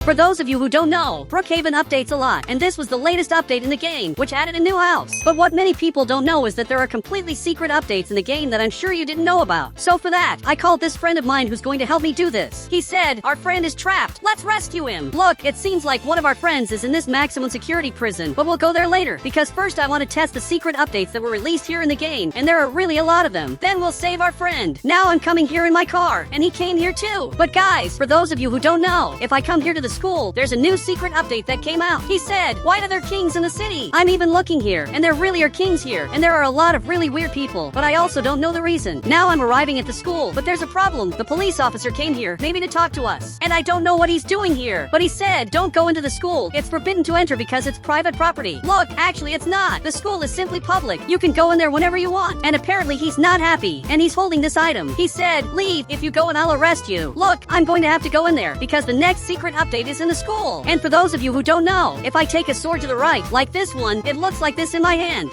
For those of you who don't know, Brookhaven updates a lot, and this was the latest update in the game, which added a new house. But what many people don't know is that there are completely secret updates in the game that I'm sure you didn't know about. So for that, I called this friend of mine who's going to help me do this. He said, our friend is trapped. Let's rescue him. Look, it seems like one of our friends is in this maximum security prison, but we'll go there later, because first I want to test the secret updates that were released here in the game, and there are really a lot of them. Then we'll save our friend. Now I'm coming here in my car, and he came here too. But guys, for those of you who don't know, if I come here to the school, there's a new secret update that came out. He said, why are there kings in the city? I'm even looking here, and there really are kings here, and there are a lot of really weird people, but I also don't know the reason. Now I'm arriving at the school, but there's a problem. The police officer came here, maybe to talk to us, and I don't know what he's doing here. But he said, don't go into the school. It's forbidden to enter because it's private property. Look, actually it's not. The school is simply public. You can go in there whenever you want. And apparently he's not happy, and he's holding this item. He said, leave. If you go and I'll arrest you. Look, I'm going to have to go in there, because the next secret update is in the school. And for those of you who don't know, if I take a sword to the right, like this one, it looks like this in my hand.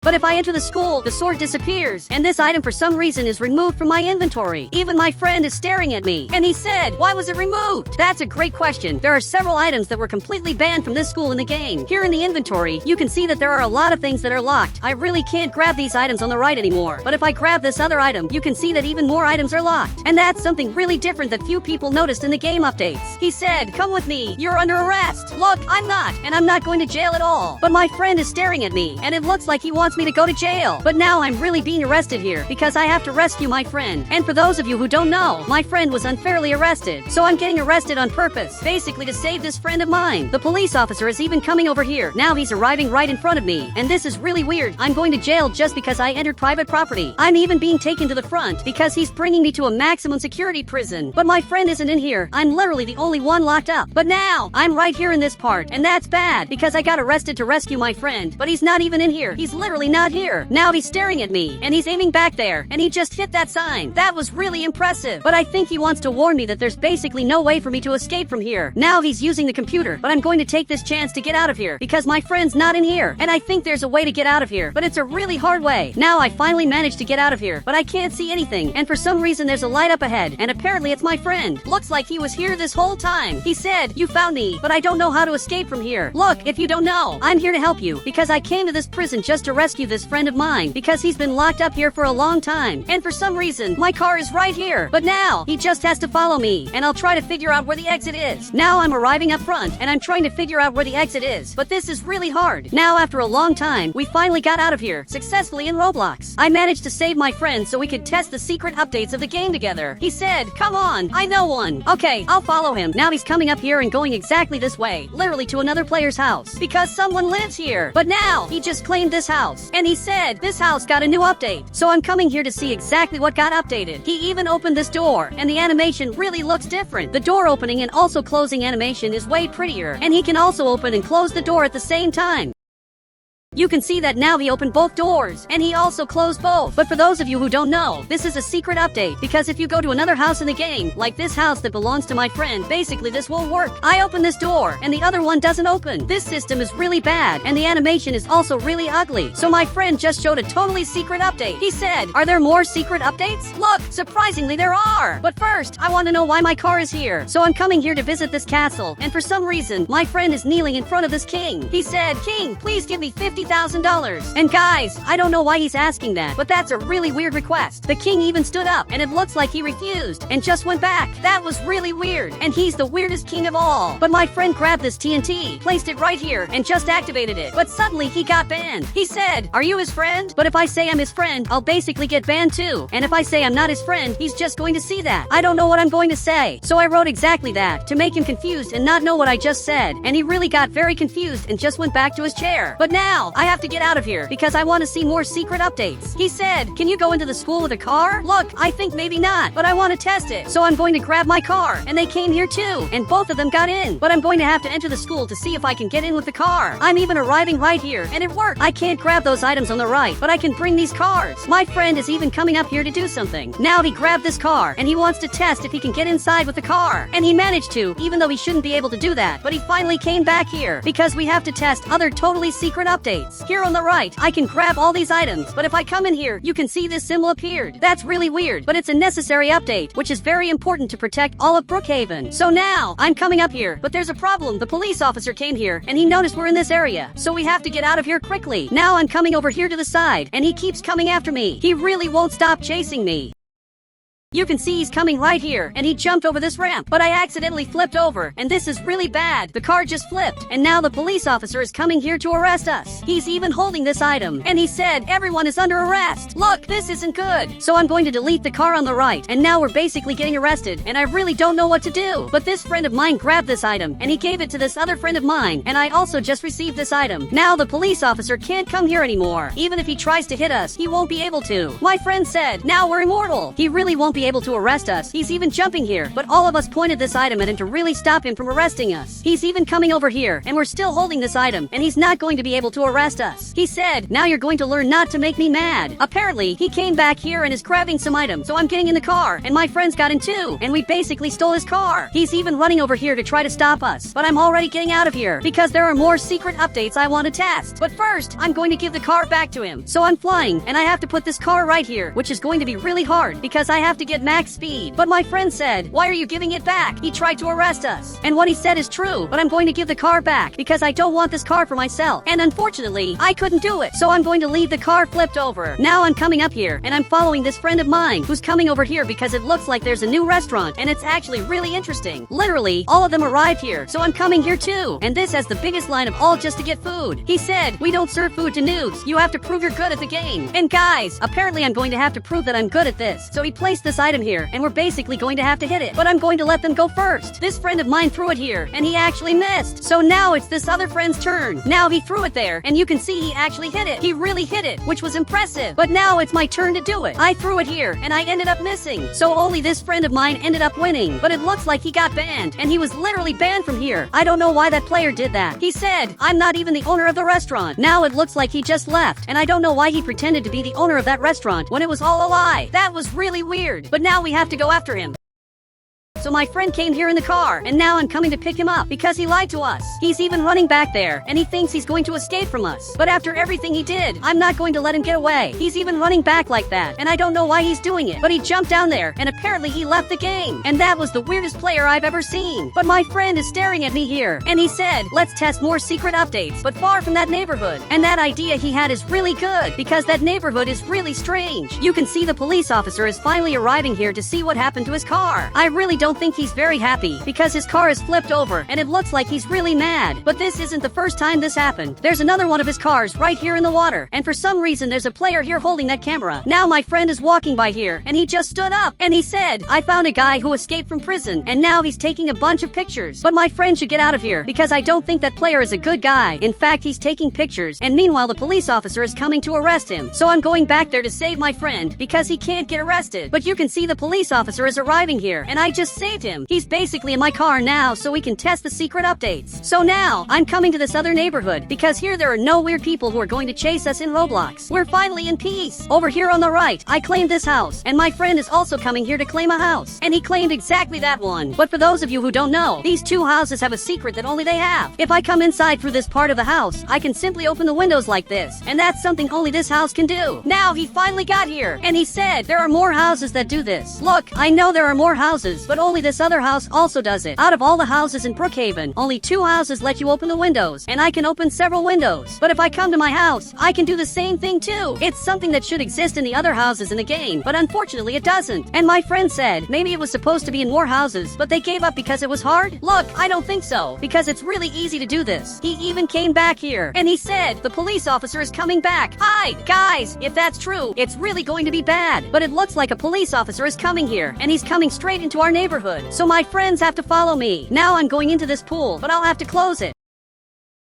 But if I enter the school, the sword disappears, and this item for some reason is removed from my inventory. Even my friend is staring at me, and he said, why was it removed? That's a great question. There are several items that were completely banned from this school in the game. Here in the inventory, you can see that there are a lot of things that are locked. I really can't grab these items on the right anymore. But if I grab this other item, you can see that even more items are locked. And that's something really different that few people noticed in the game updates. He said, come with me, you're under arrest. Look, I'm not, and I'm not going to jail at all. But my friend is staring at me, and it looks like he wants me to go to jail. But now I'm really being arrested here, because I have to rescue my friend. And for those of you who don't know, my friend was unfairly arrested. So I'm getting arrested on purpose, basically to save this friend of mine. The police officer is even coming over here. Now he's arriving right in front of me, and this is really weird. I'm going to jail just because I entered private property. I'm even being taken to the front, because he's bringing me to a maximum security prison. But my friend isn't in here. I'm literally the only one locked up. But now, I'm right here in this part, and that's bad, because I got arrested to rescue my friend, but he's not even in here. He's literally not here. Now he's staring at me, and he's aiming back there, and he just hit that sign. That was really impressive. But I think he wants to warn me that there's basically no way for me to escape from here. Now he's using the computer, but I'm going to take this chance to get out of here, because my friend's not in here, and I think there's a way to get out of here, but it's a really hard way. Now I finally managed to get out of here, but I can't see anything, and for some reason there's a light up ahead, and apparently it's my friend. Looks like he was here this whole time. He said, you found me, but I don't know how to escape from here. Look, if you don't know, I'm here to help you, because I came to this prison just to rescue this friend of mine, because he's been locked up here for a long time, and for some reason, my car is right here. But now, he just has to follow me, and I'll try to figure out where the exit is. Now I'm arriving up front, and I'm trying to figure out where the exit is, but this is really hard. Now after a long time, we finally got out of here, successfully in Roblox. I managed to save my friend so we could test the secret updates of the game together. He said, come on, I know one. Okay, I'll follow him. Now he's coming up here and going exactly this way, literally to another player's house, because someone lives here. But now, he just claimed this house, and he said, this house got a new update, so I'm coming here to see exactly what got updated. He even opened this door, and the animation really looks different. The door opening and also closing animation is way prettier, and he can also open and close the door at the same time. You can see that now he opened both doors, and he also closed both. But for those of you who don't know, this is a secret update, because if you go to another house in the game, like this house that belongs to my friend, basically this won't work. I open this door, and the other one doesn't open. This system is really bad, and the animation is also really ugly. So my friend just showed a totally secret update. He said, are there more secret updates? Look, surprisingly there are. But first, I want to know why my car is here. So I'm coming here to visit this castle, and for some reason, my friend is kneeling in front of this king. He said, king, please give me $50,000. And guys, I don't know why he's asking that, but that's a really weird request. The king even stood up, and it looks like he refused, and just went back. That was really weird, and he's the weirdest king of all. But my friend grabbed this TNT, placed it right here, and just activated it. But suddenly he got banned. He said, are you his friend? But if I say I'm his friend, I'll basically get banned too. And if I say I'm not his friend, he's just going to see that. I don't know what I'm going to say. So I wrote exactly that, to make him confused and not know what I just said. And he really got very confused and just went back to his chair. But now, I have to get out of here, because I want to see more secret updates. He said, can you go into the school with a car? Look, I think maybe not, but I want to test it. So I'm going to grab my car, and they came here too, and both of them got in. But I'm going to have to enter the school to see if I can get in with the car. I'm even arriving right here, and it worked. I can't grab those items on the right, but I can bring these cars. My friend is even coming up here to do something. Now he grabbed this car, and he wants to test if he can get inside with the car. And he managed to, even though he shouldn't be able to do that. But he finally came back here, because we have to test other totally secret updates. updates. Here on the right, I can grab all these items, but if I come in here, you can see this symbol appeared. That's really weird, but it's a necessary update, which is very important to protect all of Brookhaven. So now, I'm coming up here, but there's a problem. The police officer came here, and he noticed we're in this area, so we have to get out of here quickly. Now I'm coming over here to the side, and he keeps coming after me. He really won't stop chasing me. You can see he's coming right here, and he jumped over this ramp, but I accidentally flipped over, and this is really bad. The car just flipped, and now the police officer is coming here to arrest us. He's even holding this item, and he said everyone is under arrest. Look, this isn't good. So I'm going to delete the car on the right, and now we're basically getting arrested, and I really don't know what to do. But this friend of mine grabbed this item, and he gave it to this other friend of mine, and I also just received this item. Now the police officer can't come here anymore. Even if he tries to hit us, he won't be able to. My friend said, now we're immortal. He really won't be able to arrest us. He's even jumping here, but all of us pointed this item at him to really stop him from arresting us. He's even coming over here, and we're still holding this item, and he's not going to be able to arrest us. He said, now you're going to learn not to make me mad. Apparently, he came back here and is grabbing some items, so I'm getting in the car, and my friends got in too, and we basically stole his car. He's even running over here to try to stop us, but I'm already getting out of here, because there are more secret updates I want to test. But first, I'm going to give the car back to him. So I'm flying, and I have to put this car right here, which is going to be really hard, because I have to get max speed. But my friend said, why are you giving it back? He tried to arrest us. And what he said is true, but I'm going to give the car back because I don't want this car for myself. And unfortunately, I couldn't do it. So I'm going to leave the car flipped over. Now I'm coming up here, and I'm following this friend of mine who's coming over here because it looks like there's a new restaurant, and it's actually really interesting. Literally, all of them arrived here, so I'm coming here too. And this has the biggest line of all just to get food. He said, we don't serve food to noobs. You have to prove you're good at the game. And guys, apparently I'm going to have to prove that I'm good at this. So he placed this item here, and we're basically going to have to hit it, but I'm going to let them go first. This friend of mine threw it here, and he actually missed. So now it's this other friend's turn. Now he threw it there, and you can see he actually hit it. He really hit it, which was impressive. But now it's my turn to do it. I threw it here, and I ended up missing. So only this friend of mine ended up winning, but it looks like he got banned, and he was literally banned from here. I don't know why that player did that. He said, I'm not even the owner of the restaurant. Now it looks like he just left, and I don't know why he pretended to be the owner of that restaurant when it was all a lie. That was really weird. But now we have to go after him. So my friend came here in the car, and now I'm coming to pick him up because he lied to us. He's even running back there, and he thinks he's going to escape from us. But after everything he did, I'm not going to let him get away. He's even running back like that, and I don't know why he's doing it. But he jumped down there, and apparently he left the game. And that was the weirdest player I've ever seen. But my friend is staring at me here, and he said, let's test more secret updates, but far from that neighborhood. And that idea he had is really good, because that neighborhood is really strange. You can see the police officer is finally arriving here to see what happened to his car. I really don't think he's very happy because his car is flipped over and it looks like he's really mad. But this isn't the first time this happened. There's another one of his cars right here in the water, and for some reason there's a player here holding that camera. Now my friend is walking by here, and he just stood up and he said, I found a guy who escaped from prison, and now he's taking a bunch of pictures. But my friend should get out of here because I don't think that player is a good guy. In fact, he's taking pictures, and meanwhile the police officer is coming to arrest him. So I'm going back there to save my friend because he can't get arrested. But you can see the police officer is arriving here, and I just saved him. He's basically in my car now so we can test the secret updates. So now, I'm coming to this other neighborhood because here there are no weird people who are going to chase us in Roblox. We're finally in peace. Over here on the right, I claimed this house, and my friend is also coming here to claim a house. And he claimed exactly that one. But for those of you who don't know, these two houses have a secret that only they have. If I come inside through this part of the house, I can simply open the windows like this, and that's something only this house can do. Now he finally got here, and he said there are more houses that do this. Look, I know there are more houses, but only this other house also does it. Out of all the houses in Brookhaven, only 2 houses let you open the windows, and I can open several windows. But if I come to my house, I can do the same thing too. It's something that should exist in the other houses in the game, but unfortunately it doesn't. And my friend said maybe it was supposed to be in more houses, but they gave up because it was hard. Look, I don't think so, because it's really easy to do this. He even came back here, and he said the police officer is coming back. Hi, guys, if that's true, it's really going to be bad. But it looks like a police officer is coming here, and he's coming straight into our neighborhood. So my friends have to follow me. Now I'm going into this pool, but I'll have to close it.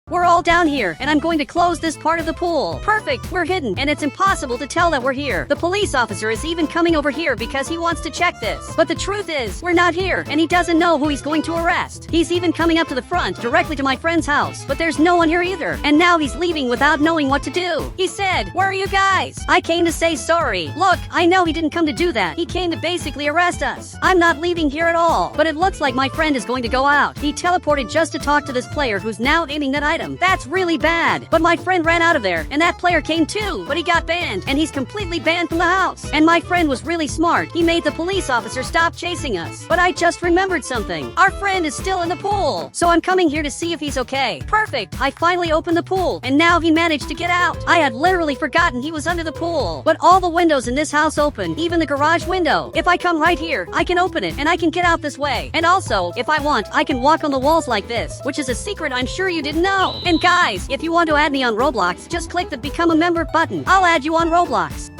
We're all down here, and I'm going to close this part of the pool. Perfect, we're hidden, and it's impossible to tell that we're here. The police officer is even coming over here because he wants to check this. But the truth is, we're not here, and he doesn't know who he's going to arrest. He's even coming up to the front, directly to my friend's house, but there's no one here either. And now he's leaving without knowing what to do. He said, where are you guys? I came to say sorry. Look, I know he didn't come to do that. He came to basically arrest us. I'm not leaving here at all, but it looks like my friend is going to go out. He teleported just to talk to this player who's now aiming that item. him. That's really bad. But my friend ran out of there, and that player came too, but he got banned, and he's completely banned from the house. And my friend was really smart. He made the police officer stop chasing us. But I just remembered something. Our friend is still in the pool, so I'm coming here to see if he's okay. Perfect. I finally opened the pool, and now he managed to get out. I had literally forgotten he was under the pool. But all the windows in this house open, even the garage window. If I come right here, I can open it, and I can get out this way. And also, if I want, I can walk on the walls like this, which is a secret I'm sure you didn't know. And guys, if you want to add me on Roblox, just click the Become a Member button. I'll add you on Roblox.